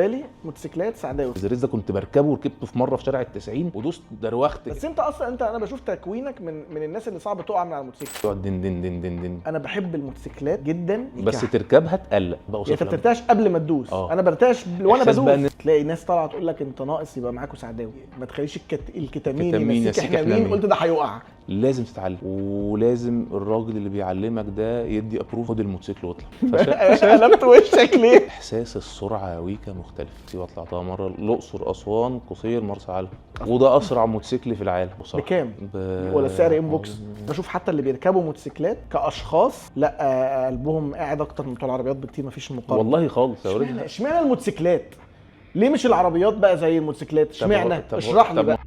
بالنسبه لي موتوسيكلات سعداوي. الزريز ده كنت بركبه وركبته في مره في شارع ال90 ودوست دروخت. بس انت اصلا انا بشوف تكوينك من الناس اللي صعب تقع من على الموتوسيكل. تقعد دن دن دن دن دن. انا بحب الموتوسيكلات جدا بس تركبها تقلق بقى. يعني انت بترتاش قبل ما تدوس. انا برتاش وانا بدوس. تلاقي ناس طالعه تقول لك انت ناقص يبقى معاكوا سعداوي، ما تخليش الكتامين يمسك احنا مين. قلت ده هيقع. لازم تتعلم، ولازم الراجل اللي بيعلمك ده يدي ابروف. خد الموتوسيكل واطلع. قلبت وشك ليه؟ احساس السرعه ويكا مختلف. طلعتها مره الاقصر اسوان قصير مرسى علم، وده اسرع موتوسيكل في العالم بصراحه. بكام؟ ولا سعر انبوكس؟ بشوف حتى اللي بيركبوا موتوسيكلات كاشخاص لا قلبهم قاعد اكتر من بتوع العربيات بكتير، مفيش مقارنه والله خالص. اشمعنى الموتوسيكلات؟ ليه مش العربيات بقى زي الموتوسيكلات؟ اشمعنى؟ اشرح لي بقى.